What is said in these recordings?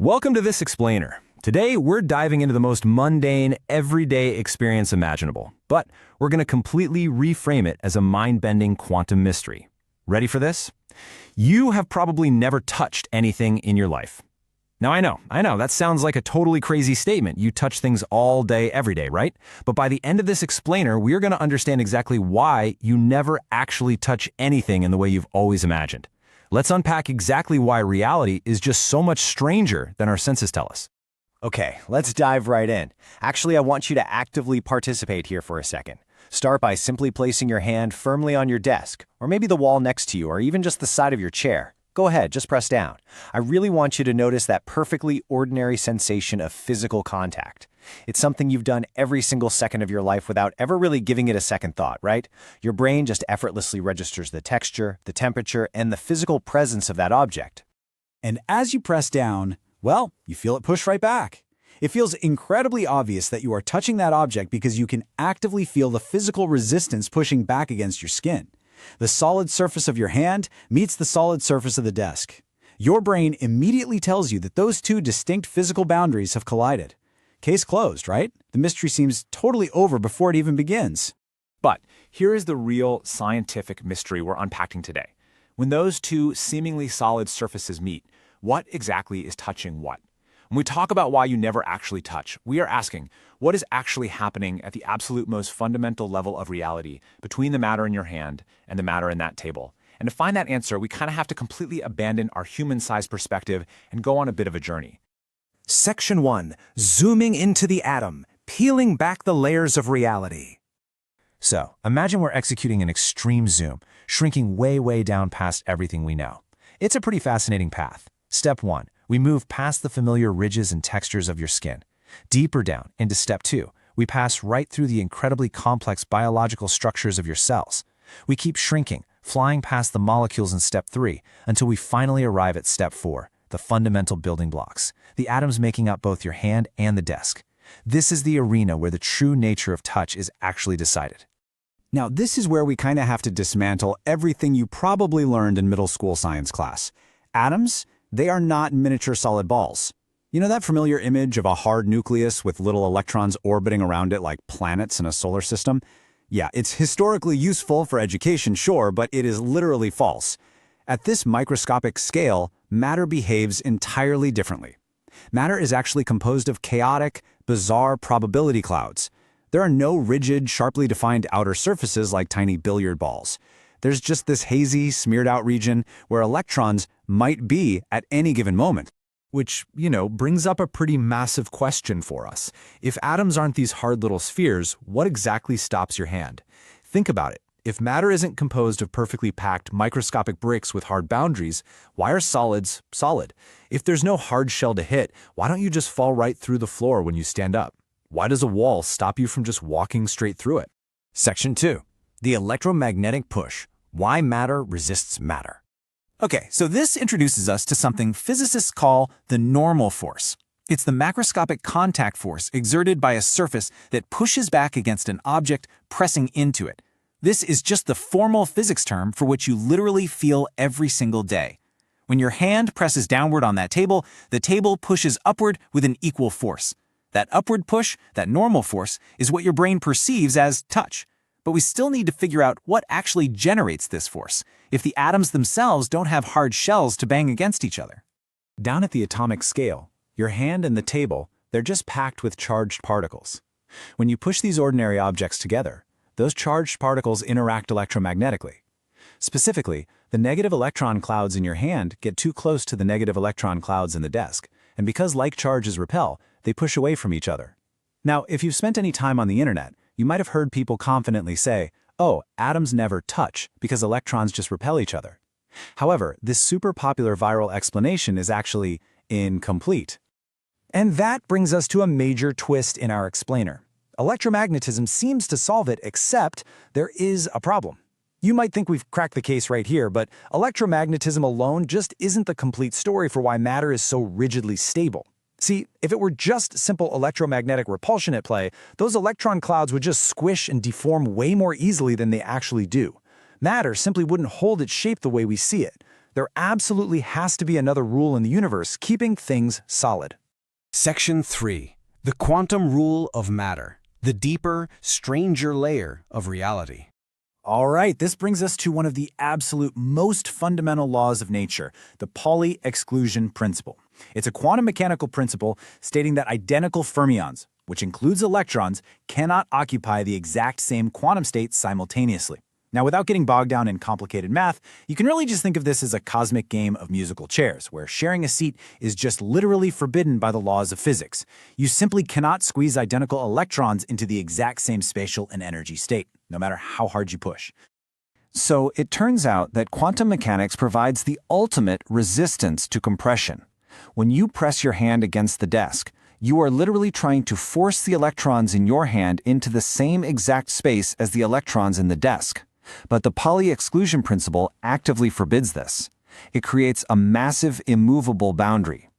Welcome to This Explainer. Today, we're diving into the most mundane, everyday experience imaginable, but we're going to completely reframe it as a mind-bending quantum mystery. Ready for this? You have probably never touched anything in your life. Now, I know, that sounds like a totally crazy statement. You touch things all day, every day, right? But by the end of this explainer, we're going to understand exactly why you never actually touch anything in the way you've always imagined. Let's unpack exactly why reality is just so much stranger than our senses tell us. Okay, let's dive right in. Actually, I want you to actively participate here for a second. Start by simply placing your hand firmly on your desk, or maybe the wall next to you, or even just the side of your chair. Go ahead, just press down. I really want you to notice that perfectly ordinary sensation of physical contact. It's something you've done every single second of your life without ever really giving it a second thought, right? Your brain just effortlessly registers the texture, the temperature, and the physical presence of that object. And as you press down, well, you feel it push right back. It feels incredibly obvious that you are touching that object because you can actively feel the physical resistance pushing back against your skin. The solid surface of your hand meets the solid surface of the desk. Your brain immediately tells you that those two distinct physical boundaries have collided. Case closed, right? The mystery seems totally over before it even begins. But here is the real scientific mystery we're unpacking today. When those two seemingly solid surfaces meet, what exactly is touching what? When we talk about why you never actually touch, we are asking, what is actually happening at the absolute most fundamental level of reality between the matter in your hand and the matter in that table? And to find that answer, we kind of have to completely abandon our human-sized perspective and go on a bit of a journey. Section 1. Zooming into the atom, peeling back the layers of reality. So, imagine we're executing an extreme zoom, shrinking way down past everything we know. It's a pretty fascinating path. Step 1. We move past the familiar ridges and textures of your skin. Deeper down into Step 2, we pass right through the incredibly complex biological structures of your cells. We keep shrinking, flying past the molecules in Step 3, until we finally arrive at Step 4, the fundamental building blocks, the atoms making up both your hand and the desk. This is the arena where the true nature of touch is actually decided. Now, this is where we kind of have to dismantle everything you probably learned in middle school science class. Atoms, they are not miniature solid balls. You know that familiar image of a hard nucleus with little electrons orbiting around it like planets in a solar system? Yeah, it's historically useful for education, sure, but it is literally false. At this microscopic scale, matter behaves entirely differently. Matter is actually composed of chaotic, bizarre probability clouds. There are no rigid, sharply defined outer surfaces like tiny billiard balls. There's just this hazy, smeared-out region where electrons might be at any given moment. Which, brings up a pretty massive question for us. If atoms aren't these hard little spheres, what exactly stops your hand? Think about it. If matter isn't composed of perfectly packed microscopic bricks with hard boundaries, why are solids solid? If there's no hard shell to hit, why don't you just fall right through the floor when you stand up? Why does a wall stop you from just walking straight through it? Section 2. The electromagnetic push. Why matter resists matter. Okay, so this introduces us to something physicists call the normal force. It's the macroscopic contact force exerted by a surface that pushes back against an object pressing into it. This is just the formal physics term for which you literally feel every single day. When your hand presses downward on that table, the table pushes upward with an equal force. That upward push, that normal force, is what your brain perceives as touch. But we still need to figure out what actually generates this force, if the atoms themselves don't have hard shells to bang against each other. Down at the atomic scale, your hand and the table, they're just packed with charged particles. When you push these ordinary objects together, those charged particles interact electromagnetically. Specifically, the negative electron clouds in your hand get too close to the negative electron clouds in the desk, and because like charges repel, they push away from each other. Now, if you've spent any time on the internet, you might have heard people confidently say, oh, atoms never touch because electrons just repel each other. However, this super popular viral explanation is actually incomplete. And that brings us to a major twist in our explainer. Electromagnetism seems to solve it, except there is a problem. You might think we've cracked the case right here, but electromagnetism alone just isn't the complete story for why matter is so rigidly stable. See, if it were just simple electromagnetic repulsion at play, those electron clouds would just squish and deform way more easily than they actually do. Matter simply wouldn't hold its shape the way we see it. There absolutely has to be another rule in the universe keeping things solid. Section 3. The quantum rule of matter. The deeper, stranger layer of reality. All right, this brings us to one of the absolute most fundamental laws of nature, the Pauli exclusion principle. It's a quantum mechanical principle stating that identical fermions, which includes electrons, cannot occupy the exact same quantum state simultaneously. Now, without getting bogged down in complicated math, you can really just think of this as a cosmic game of musical chairs, where sharing a seat is just literally forbidden by the laws of physics. You simply cannot squeeze identical electrons into the exact same spatial and energy state, no matter how hard you push. So it turns out that quantum mechanics provides the ultimate resistance to compression. When you press your hand against the desk, you are literally trying to force the electrons in your hand into the same exact space as the electrons in the desk. But the Pauli exclusion principle actively forbids this. It creates a massive, immovable boundary.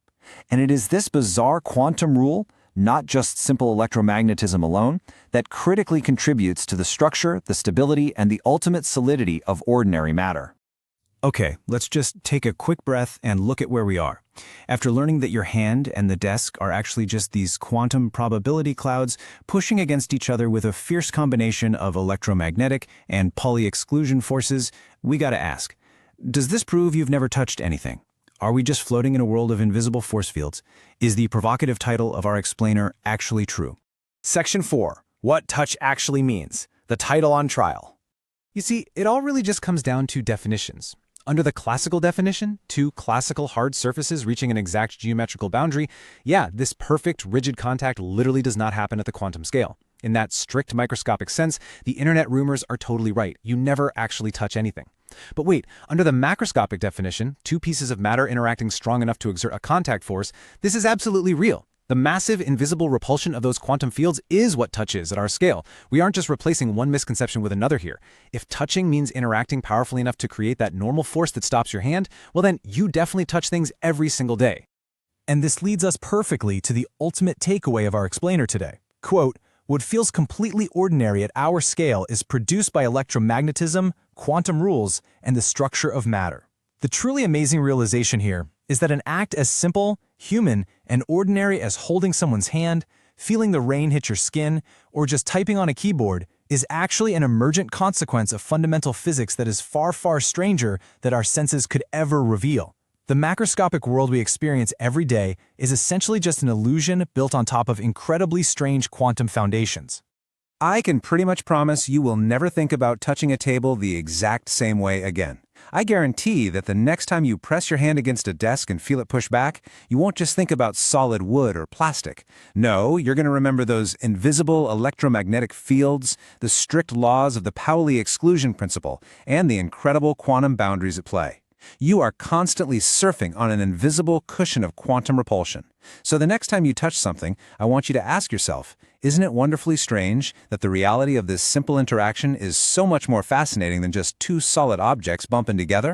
And it is this bizarre quantum rule, not just simple electromagnetism alone, that critically contributes to the structure, the stability, and the ultimate solidity of ordinary matter. Okay, let's just take a quick breath and look at where we are. After learning that your hand and the desk are actually just these quantum probability clouds pushing against each other with a fierce combination of electromagnetic and Pauli exclusion forces, we gotta ask, does this prove you've never touched anything? Are we just floating in a world of invisible force fields? Is the provocative title of our explainer actually true? Section 4. What touch actually means. The title on trial. You see, it all really just comes down to definitions. Under the classical definition, two classical hard surfaces reaching an exact geometrical boundary, yeah, this perfect, rigid contact literally does not happen at the quantum scale. In that strict microscopic sense, the internet rumors are totally right. You never actually touch anything. But wait, under the macroscopic definition, two pieces of matter interacting strong enough to exert a contact force, this is absolutely real. The massive, invisible repulsion of those quantum fields is what touch is at our scale. We aren't just replacing one misconception with another here. If touching means interacting powerfully enough to create that normal force that stops your hand, well then, you definitely touch things every single day. And this leads us perfectly to the ultimate takeaway of our explainer today. Quote, what feels completely ordinary at our scale is produced by electromagnetism, quantum rules, and the structure of matter. The truly amazing realization here is that an act as simple, human, and ordinary as holding someone's hand, feeling the rain hit your skin, or just typing on a keyboard is actually an emergent consequence of fundamental physics that is far, far stranger than our senses could ever reveal. The macroscopic world we experience every day is essentially just an illusion built on top of incredibly strange quantum foundations. I can pretty much promise you will never think about touching a table the exact same way again. I guarantee that the next time you press your hand against a desk and feel it push back, you won't just think about solid wood or plastic. No, you're going to remember those invisible electromagnetic fields, the strict laws of the Pauli exclusion principle, and the incredible quantum boundaries at play. You are constantly surfing on an invisible cushion of quantum repulsion. So the next time you touch something, I want you to ask yourself, isn't it wonderfully strange that the reality of this simple interaction is so much more fascinating than just two solid objects bumping together?